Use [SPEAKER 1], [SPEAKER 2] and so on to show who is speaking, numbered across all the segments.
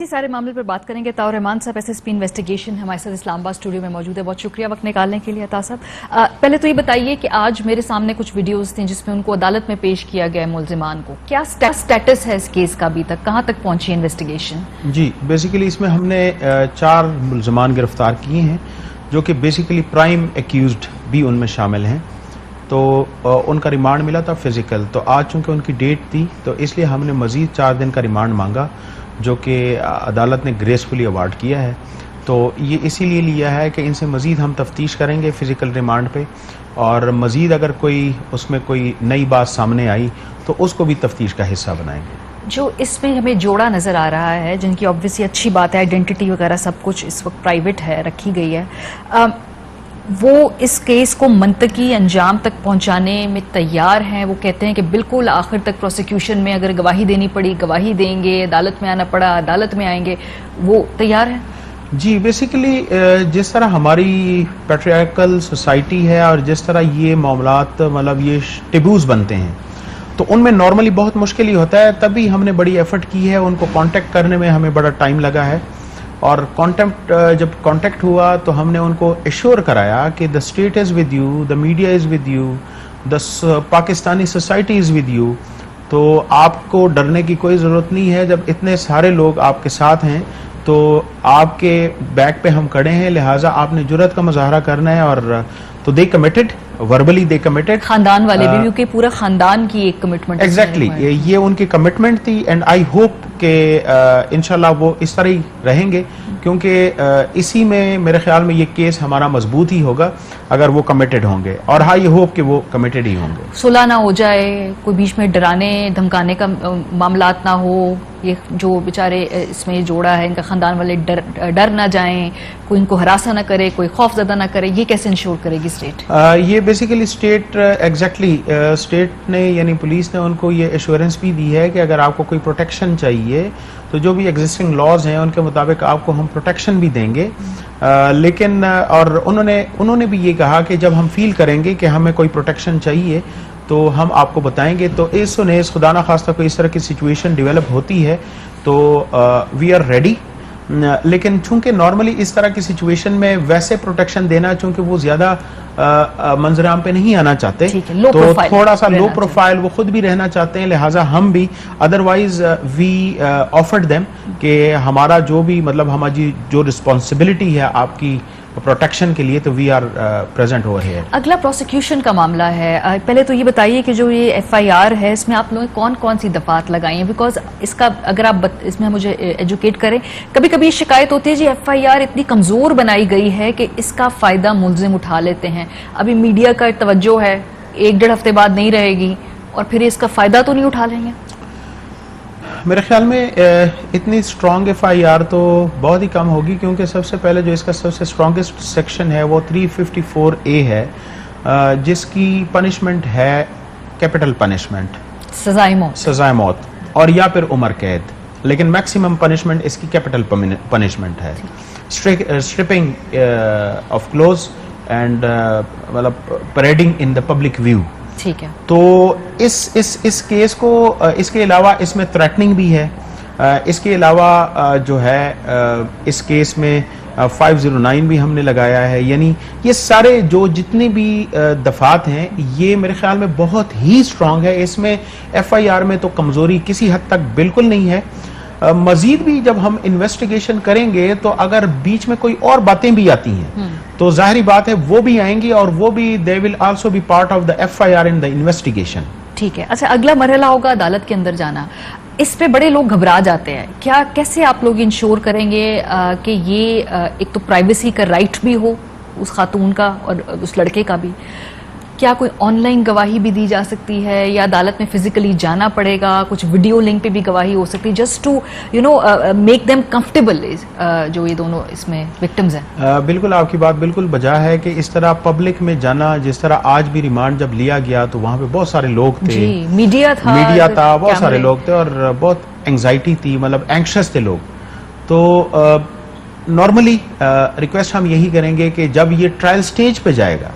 [SPEAKER 1] इसी सारे मामले पर बात करेंगे। अता रहमान साहब एसएसपी इन्वेस्टिगेशन हमारे साथ इस्लामाबाद स्टूडियो में मौजूद है। बहुत शुक्रिया वक्त निकालने के लिए अता साहब। पहले तो ये बताइए कि आज मेरे सामने कुछ वीडियोस थी जिसमें उनको अदालत में पेश किया गया है मुल्जिमान को। क्या स्टेटस है इस केस का अभी तक, कहां तक पहुंची इन्वेस्टिगेशन? जी
[SPEAKER 2] बेसिकली इसमें हमने 4 मुल्जिमान गिरफ्तार किए हैं जो कि बेसिकली प्राइम एक्यूज्ड भी उनमें शामिल हैं। तो उनका रिमांड मिला था फिजिकल, तो आज चूंकि उनकी डेट थी तो इसलिए हमने मजीद 4 दिन का रिमांड मांगा जो कि अदालत ने ग्रेसफुली अवार्ड किया है। तो ये इसीलिए लिया है कि इनसे मज़ीद हम तफ्तीश करेंगे फ़िज़िकल रिमांड पे, और मज़ीद अगर कोई उसमें कोई नई बात सामने आई तो उसको भी तफ्तीश का हिस्सा बनाएंगे।
[SPEAKER 1] जो इसमें हमें जोड़ा नज़र आ रहा है, जिनकी ऑब्वियसली अच्छी बात है, आइडेंटिटी वगैरह सब कुछ इस वक्त प्राइवेट है, रखी गई है, वो इस केस को मंतकी अंजाम तक पहुंचाने में तैयार हैं। वो कहते हैं कि बिल्कुल आखिर तक प्रोसिक्यूशन में अगर गवाही देनी पड़ी गवाही देंगे, अदालत में आना पड़ा अदालत में आएंगे, वो तैयार हैं।
[SPEAKER 2] जी बेसिकली जिस तरह हमारी पैट्रियार्कल सोसाइटी है और जिस तरह ये मामलात मतलब ये टेबूज बनते हैं तो उनमें नॉर्मली बहुत मुश्किल ही होता है। तभी हमने बड़ी एफर्ट की है, उनको कांटेक्ट करने में हमें बड़ा टाइम लगा है। और जब कांटेक्ट हुआ तो हमने उनको एश्योर कराया कि the state is with you, the media is with you, the Pakistani society is with you. तो आपको डरने की कोई ज़रूरत नहीं है, जब इतने सारे लोग आपके साथ हैं तो आपके बैक पे हम खड़े हैं, लिहाजा आपने जुर्रत का मुजाहरा करना है। और तो दे कमिटेड, वर्बली दे कमिटेड,
[SPEAKER 1] खानदान वाले भी, क्योंकि पूरा खानदान की एक कमिटमेंट।
[SPEAKER 2] एग्जैक्टली ये उनकी कमिटमेंट थी एंड आई होप कि इंशाल्लाह वो इस तरह ही रहेंगे, क्योंकि इसी में मेरे ख्याल में ये केस हमारा मजबूत ही होगा अगर वो कमिटेड होंगे। और हाँ, ये होप कि वो कमिटेड ही होंगे,
[SPEAKER 1] सुलह ना हो जाए, कोई बीच में डराने धमकाने का मामलात ना हो। ये जो बेचारे इसमें जोड़ा है, इनका खानदान वाले डर ना जाएं, कोई इनको हरासा ना करे, कोई खौफजदा ना करे, ये कैसे इंश्योर करेगी स्टेट?
[SPEAKER 2] ये बेसिकली स्टेट स्टेट ने यानी पुलिस ने उनको ये एश्योरेंस भी दी है कि अगर आपको कोई प्रोटेक्शन चाहिए तो जो भी एग्जिस्टिंग लॉज हैं उनके मुताबिक आपको हम प्रोटेक्शन भी देंगे। लेकिन और उन्होंने भी ये कहा कि जब हम फील करेंगे कि हमें कोई प्रोटेक्शन चाहिए तो हम आपको बताएंगे। तो इस उन्हें खुदा ना खास्ता कोई इस तरह की सिचुएशन डेवलप होती है तो वी आर रेडी। लेकिन चूंकि नॉर्मली इस तरह की सिचुएशन में वैसे प्रोटेक्शन देना, चूंकि वो ज्यादा मंजराम पे नहीं आना चाहते, तो थोड़ा सा लो प्रोफाइल वो खुद भी रहना चाहते हैं, लिहाजा हम भी अदरवाइज वी ऑफर्ड देम कि हमारा जो भी मतलब हमारी जो रिस्पॉन्सिबिलिटी है आपकी प्रोटेक्शन के लिए, तो we are present over here.
[SPEAKER 1] अगला प्रोसिक्यूशन का मामला है। पहले तो ये बताइए कि जो ये एफआईआर है इसमें आप लोगों ने कौन कौन सी दफात लगाई हैं? बिकॉज इसका अगर आप इसमें मुझे एजुकेट करें, कभी कभी शिकायत होती है जी एफआईआर इतनी कमजोर बनाई गई है कि इसका फायदा मुलजिम उठा लेते हैं। अभी मीडिया का तवज्जो है, 1-1.5 हफ्ते बाद नहीं रहेगी और फिर इसका फायदा तो नहीं उठा लेंगे?
[SPEAKER 2] मेरे ख्याल में इतनी स्ट्रॉन्ग एफआईआर तो बहुत ही कम होगी, क्योंकि सबसे पहले जो इसका सबसे स्ट्रॉन्गेस्ट सेक्शन है वो 354A है, जिसकी पनिशमेंट है कैपिटल पनिशमेंट, सजाए मौत और या फिर उम्र कैद। लेकिन मैक्सिमम पनिशमेंट इसकी कैपिटल पनिशमेंट है। स्ट्रिपिंग ऑफ क्लोज एंड मतलब परेडिंग इन द पब्लिक व्यू।
[SPEAKER 1] ठीक है।
[SPEAKER 2] तो इस केस को इसके अलावा इसमें थ्रेटनिंग भी है। इसके अलावा जो है इस केस में 509 भी हमने लगाया है। यानी ये सारे जो जितने भी दफात हैं ये मेरे ख्याल में बहुत ही स्ट्रांग है। इसमें एफआईआर में तो कमजोरी किसी हद तक बिल्कुल नहीं है। मजीद भी जब हम इन्वेस्टिगेशन करेंगे तो अगर बीच में कोई और बातें भी आती हैं तो जाहिर बात है वो भी आएंगी और वो भी they will also be part of the FIR in the investigation.
[SPEAKER 1] ठीक है। अच्छा, अगला मरहला होगा अदालत के अंदर जाना। इस पे बड़े लोग घबरा जाते हैं, क्या कैसे आप लोग इंश्योर करेंगे कि ये एक तो प्राइवेसी का राइट भी हो उस खातून का और उस लड़के का भी? क्या कोई ऑनलाइन गवाही भी दी जा सकती है या अदालत में फिजिकली जाना पड़ेगा? कुछ वीडियो लिंक पे भी गवाही हो सकती है, just to make them comfortable जो ये दोनों इसमें विक्टिम्स हैं?
[SPEAKER 2] बिल्कुल, आपकी बात बिल्कुल बजा है कि इस तरह पब्लिक में जाना, जिस तरह आज भी रिमांड जब लिया गया तो वहाँ पे बहुत सारे लोग थे,
[SPEAKER 1] मीडिया था,
[SPEAKER 2] बहुत सारे लोग थे और बहुत एंग्जाइटी थी, मतलब एंक्शस थे लोग। तो नॉर्मली रिक्वेस्ट हम यही करेंगे कि जब ये ट्रायल स्टेज पे जाएगा,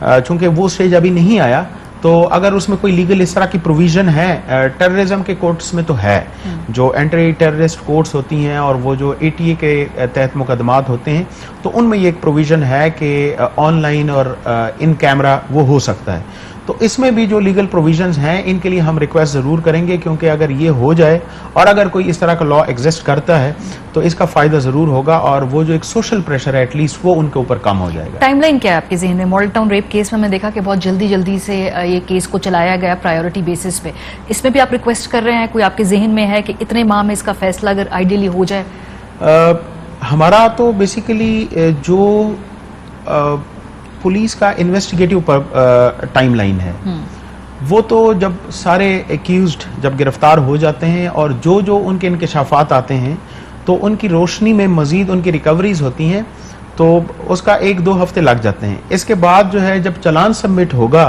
[SPEAKER 2] चूंकि वो स्टेज अभी नहीं आया, तो अगर उसमें कोई लीगल इस तरह की प्रोविजन है, टेररिज्म के कोर्ट्स में तो है, जो एंटी टेररिस्ट कोर्ट्स होती हैं और वो जो ATA के तहत मुकदमात होते हैं, तो उनमें ये एक प्रोविजन है कि ऑनलाइन और इन कैमरा वो हो सकता है। तो इसमें भी जो लीगल प्रोविजंस हैं इनके लिए हम रिक्वेस्ट ज़रूर करेंगे, क्योंकि अगर ये हो जाए और अगर कोई इस तरह का लॉ एग्जिस्ट करता है तो इसका फ़ायदा ज़रूर होगा और वो जो एक सोशल प्रेशर है एटलीस्ट वो उनके ऊपर कम हो जाएगा।
[SPEAKER 1] टाइमलाइन क्या है आपके जहन में? मॉडल टाउन रेप केस में मैंने देखा कि बहुत जल्दी जल्दी से ये केस को चलाया गया प्रायोरिटी बेसिस पे। इसमें भी आप रिक्वेस्ट कर रहे हैं, कोई आपके जहन में है कि इतने माह में इसका फैसला अगर आइडियली हो जाए?
[SPEAKER 2] हमारा तो बेसिकली जो पुलिस का इन्वेस्टिगेटिव टाइमलाइन है, वो तो जब सारे एक्यूज्ड जब गिरफ्तार हो जाते हैं और जो जो उनके इंकशाफात आते हैं तो उनकी रोशनी में मजीद उनकी रिकवरीज होती हैं, तो उसका 1-2 हफ्ते लग जाते हैं। इसके बाद जो है जब चालान सबमिट होगा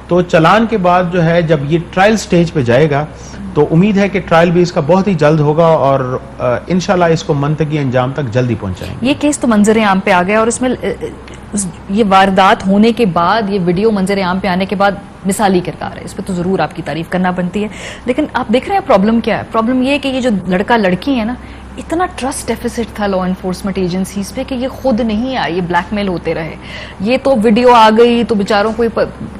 [SPEAKER 2] तो चालान के बाद जो है जब ये ट्रायल स्टेज पे जाएगा तो उम्मीद है कि ट्रायल भी इसका बहुत ही जल्द होगा और इंशाल्लाह इसको मंतकी अंजाम तक जल्दी पहुंचाएंगे।
[SPEAKER 1] ये केस तो मंजर आम पे आ गया और इसमें ये वारदात होने के बाद, ये वीडियो मंजर आम पे आने के बाद मिसाली किरदार है, इस पर तो जरूर आपकी तारीफ करना बनती है। लेकिन आप देख रहे हैं प्रॉब्लम क्या है? प्रॉब्लम ये है कि ये जो लड़का लड़की है ना, इतना ट्रस्ट डेफिसिट था लॉ एनफोर्समेंट एजेंसीज पे कि ये खुद नहीं आए, ये ब्लैकमेल होते रहे। ये तो वीडियो आ गई तो बेचारों को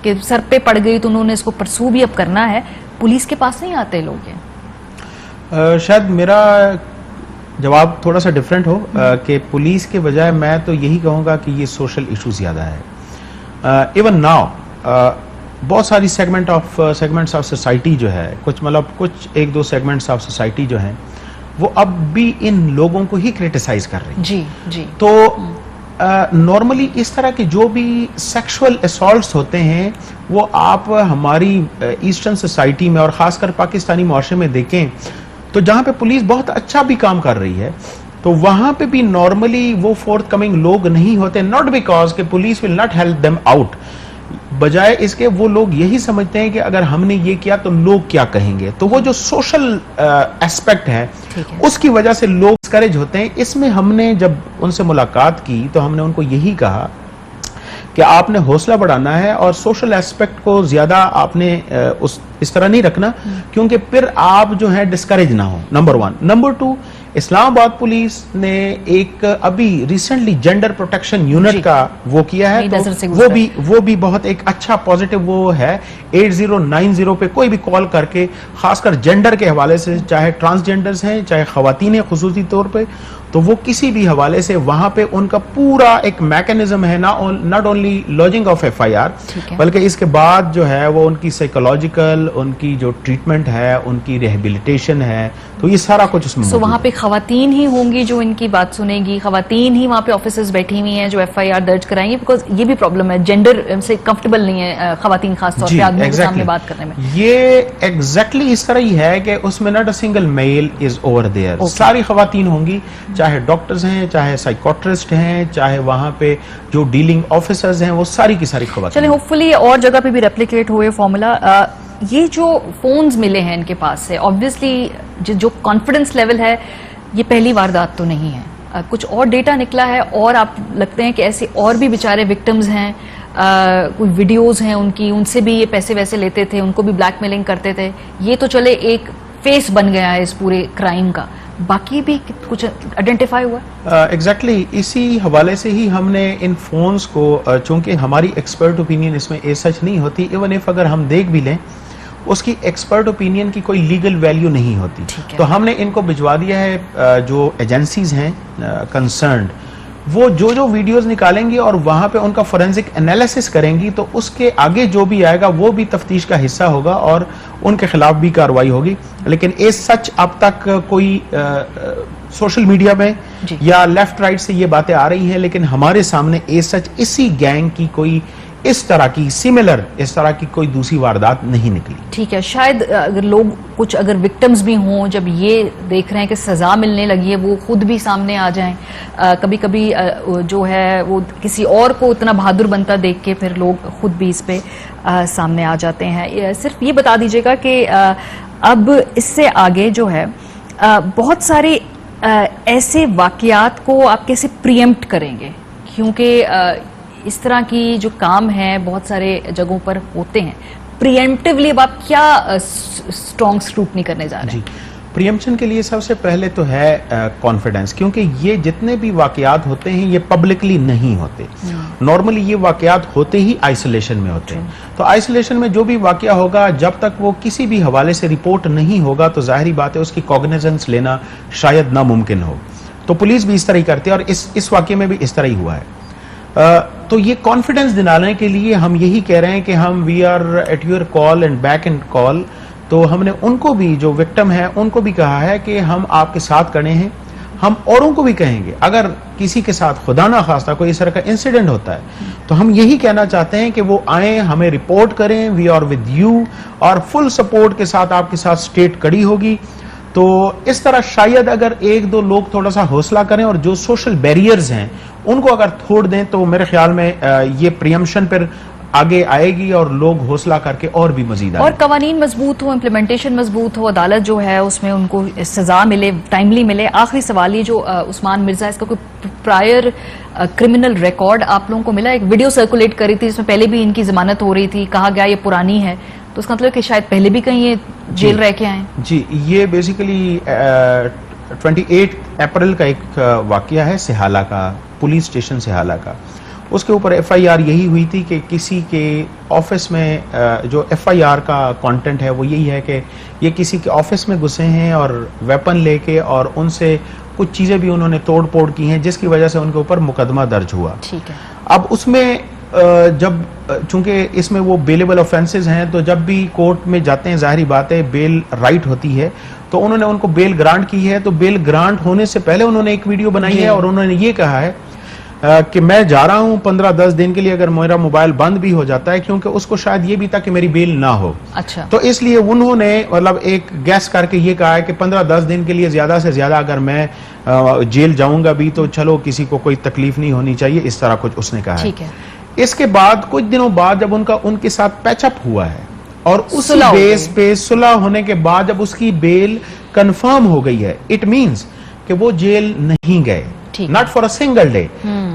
[SPEAKER 1] के सर पे पड़ गई तो उन्होंने इसको परसू भी अब करना है, पुलिस के पास नहीं आते लोग ये।
[SPEAKER 2] शायद मेरा जवाब थोड़ा सा डिफरेंट हो कि पुलिस के बजाय मैं तो यही कहूँगा कि ये सोशल इशू ज़्यादा है। इवन नाउ बहुत सारी सेगमेंट्स ऑफ सोसाइटी जो है, कुछ 1-2 सेगमेंट्स ऑफ सोसाइटी जो हैं वो अब भी इन लोगों को ही क्रिटिसाइज कर रही है।
[SPEAKER 1] जी जी।
[SPEAKER 2] तो नॉर्मली इस तरह के जो भी सेक्सुअल असॉल्ट्स होते हैं वो आप हमारी ईस्टर्न सोसाइटी में और ख़ासकर पाकिस्तानी मुआशरे में देखें तो जहाँ पे पुलिस बहुत अच्छा भी काम कर रही है तो वहाँ पे भी नॉर्मली वो फोर्थ कमिंग लोग नहीं होते, नॉट बिकॉज कि police will not help them out, बजाय इसके वो लोग यही समझते हैं कि अगर हमने ये किया तो लोग क्या कहेंगे। तो वो जो सोशल एस्पेक्ट है उसकी वजह से लोग डिस्करेज होते हैं। इसमें हमने जब उनसे मुलाकात की तो हमने उनको यही कहा कि आपने हौसला बढ़ाना है और सोशल एस्पेक्ट को ज्यादा आपने इस तरह नहीं रखना, क्योंकि फिर आप जो है डिस्करेज ना हो, नंबर 1। नंबर 2, इस्लामाबाद पुलिस ने एक अभी रिसेंटली जेंडर प्रोटेक्शन यूनिट का वो किया है, तो वो भी बहुत एक अच्छा पॉजिटिव वो है। 8090 पे कोई भी कॉल करके खासकर जेंडर के हवाले से, चाहे ट्रांसजेंडर्स हैं चाहे खवातीन हैं खुसूसी तौर पे, तो वो किसी भी हवाले से वहां पे उनका पूरा एक मैकेनिज्म है, not only lodging of FIR बल्कि इसके बाद जो है वो उनकी साइकोलॉजिकल, उनकी जो ट्रीटमेंट है, उनकी रिहेबिलिटेशन है, तो ये सारा कुछ उसमें
[SPEAKER 1] तो वहाँ पे खवातीन ही होंगी जो इनकी बात सुनेगी, खवातीन ही वहाँ पे ऑफिसर्स बैठी हुई हैं जो FIR दर्ज कराएंगी, बिकॉज ये भी प्रॉब्लम है, जेंडर से कंफर्टेबल नहीं है खवातीन खासतौर पे आदमियों के सामने बात करने में।
[SPEAKER 2] ये एग्जैक्टली इस तरह ही है कि उसमें not a single male is over there, सारी खवातीन होंगी, चाहे डॉक्टर्स हैं, चाहे साइकोट्रिस्ट हैं, चाहे वहां पे जो डीलिंग ऑफिसर्स हैं, वो सारी की सारी खवातीन।
[SPEAKER 1] चलिए होपफुली और जगह पे भी रेप्लिकेट हो ये फॉर्मूला। ये जो फोन्स मिले हैं इनके पास से, ऑब्वियसली जो कॉन्फिडेंस लेवल है, ये पहली वारदात तो नहीं है, कुछ और डेटा निकला है और आप लगते हैं कि ऐसे और भी बेचारे विक्टिम्स हैं, कोई वीडियोस हैं उनकी, उनसे भी ये पैसे वैसे लेते थे, उनको भी ब्लैकमेलिंग करते थे। ये तो चले एक फेस बन गया है इस पूरे क्राइम का, बाकी भी कुछ आइडेंटिफाई हुआ?
[SPEAKER 2] एग्जैक्टली इसी हवाले से ही हमने इन फोन्स को, चूंकि हमारी एक्सपर्ट ओपिनियन इसमें ए सच नहीं होती, इवन इफ अगर हम देख भी लें उसकी एक्सपर्ट ओपिनियन की कोई लीगल वैल्यू नहीं होती, तो हमने इनको भिजवा दिया है जो एजेंसीज हैं कंसर्न्ड, वो जो वीडियोस निकालेंगी और वहां पे उनका फोरेंसिक एनालिसिस करेंगी, तो उसके आगे जो भी आएगा वो भी तफ्तीश का हिस्सा होगा और उनके खिलाफ भी कार्रवाई होगी। लेकिन ए सच अब तक कोई सोशल मीडिया में या लेफ्ट राइट से ये बातें आ रही हैं, लेकिन हमारे सामने ए सच इसी गैंग की कोई इस तरह की सिमिलर इस तरह की कोई दूसरी वारदात नहीं निकली।
[SPEAKER 1] ठीक है, शायद अगर लोग कुछ अगर विक्टिम्स भी हों, जब ये देख रहे हैं कि सजा मिलने लगी है, वो खुद भी सामने आ जाएं। कभी कभी जो है वो किसी और को इतना बहादुर बनता देख के फिर लोग खुद भी इस पे सामने आ जाते हैं। सिर्फ ये बता दीजिएगा कि अब इससे आगे जो है बहुत सारे ऐसे वाकयात को आप कैसे प्रीएम्प्ट करेंगे, क्योंकि इस तरह की जो काम है बहुत सारे जगहों पर होते हैं, प्रिएम्प्टिवली अब आप क्या स्ट्रॉन्ग स्क्रूटनी करने जा रहे हैं?
[SPEAKER 2] जी, प्रियम्पशन के लिए सबसे पहले तो है कॉन्फिडेंस, क्योंकि ये जितने भी वाकयात होते हैं ये पब्लिकली नहीं होते। नॉर्मली ये वाकयात होते ही आइसोलेशन में होते हैं। तो आइसोलेशन में जो भी वाकया होगा, जब तक वो किसी भी हवाले से रिपोर्ट नहीं होगा तो जाहिर बात है उसकी कॉग्निजेंस लेना शायद नामुमकिन हो। तो पुलिस भी इस तरह ही करती है और इस वाकये में भी इस तरह ही हुआ है। तो ये कॉन्फिडेंस दिलाने के लिए हम यही कह रहे हैं कि हम we are at your call and back and call. तो हमने उनको भी, जो विक्टिम है उनको भी कहा है कि हम आपके साथ खड़े हैं। हम औरों को भी कहेंगे अगर किसी के साथ खुदा ना खास्ता कोई इस तरह का इंसिडेंट होता है तो हम यही कहना चाहते हैं कि वो आए, हमें रिपोर्ट करें, वी आर विद यू, और फुल सपोर्ट के साथ आपके साथ स्टेट खड़ी होगी। तो इस तरह शायद अगर एक दो लोग थोड़ा सा हौसला करें और जो सोशल बैरियर्स हैं उनको अगर छोड़ दें तो मेरे ख्याल में ये प्रियम्पशन पर आगे आएगी और लोग हौसला करके और भी मजीद
[SPEAKER 1] और कवानीन मजबूत हो, इम्प्लीमेंटेशन मजबूत हो, अदालत जो है उसमें उनको सजा मिले, टाइमली मिले। आखिरी सवाल, ये जो उस्मान मिर्जा, इसका कोई प्रायर क्रिमिनल रिकॉर्ड आप लोगों को मिला? एक वीडियो सर्कुलेट करी थी जिसमें पहले भी इनकी जमानत हो रही थी, कहा गया ये पुरानी है, तो उसका मतलब कि शायद पहले भी कहीं ये जेल रह के आए।
[SPEAKER 2] जी, ये बेसिकली 28 अप्रैल का एक वाकया है सिहाला का, पुलिस स्टेशन सिहाला का। उसके ऊपर FIR यही हुई थी कि किसी के ऑफिस में, जो FIR का कंटेंट है वो यही है कि ये किसी के ऑफिस में घुसे हैं और वेपन लेके और उनसे कुछ चीज़ें भी उन्होंने तोड़ फोड़ की हैं, जिसकी वजह से उनके ऊपर मुकदमा दर्ज हुआ।
[SPEAKER 1] ठीक है।
[SPEAKER 2] अब उसमें जब चूंकि इसमें वो बेलेबल ऑफेंसेस हैं तो जब भी कोर्ट में जाते हैं जाहिर बात है बेल राइट होती है, तो उन्होंने उनको बेल ग्रांट की है। तो बेल ग्रांट होने से पहले उन्होंने एक वीडियो बनाई है और उन्होंने ये कहा है कि मैं जा रहा हूं 15-10 दिन के लिए, अगर मेरा मोबाइल बंद भी हो जाता है, क्योंकि उसको शायद ये भी था कि मेरी बेल ना हो।
[SPEAKER 1] अच्छा।
[SPEAKER 2] तो इसलिए उन्होंने मतलब एक गैस करके ये कहा है कि 15-10 दिन के लिए ज्यादा से ज्यादा अगर मैं जेल जाऊंगा भी तो चलो किसी को कोई तकलीफ नहीं होनी चाहिए, इस तरह कुछ उसने कहा है।
[SPEAKER 1] ठीक है।
[SPEAKER 2] इसके बाद कुछ दिनों बाद जब उनके साथ पैचअप हुआ है और उसी
[SPEAKER 1] सुलह हो
[SPEAKER 2] बेस
[SPEAKER 1] गई।
[SPEAKER 2] पे सुलह होने के बाद जब उसकी बेल कंफर्म हो गई है, इट मींस कि वो जेल नहीं गए, not for a single day.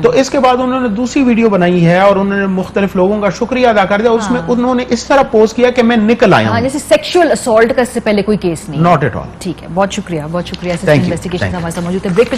[SPEAKER 2] तो इसके बाद उन्होंने दूसरी वीडियो बनाई है और उन्होंने मुख्तलिफ लोगों का शुक्रिया अदा कर दिया। उसमें उन्होंने इस तरह पोस्ट किया कि मैं निकल आया हूं।
[SPEAKER 1] जैसे सेक्सुअल असॉल्ट का इससे पहले कोई केस नहीं।
[SPEAKER 2] Not at all.
[SPEAKER 1] ठीक है, बहुत शुक्रिया, बहुत शुक्रिया।
[SPEAKER 2] Thank you,
[SPEAKER 1] investigation
[SPEAKER 2] thank you.
[SPEAKER 1] हमारे साथ मौजूद है। ब्रेक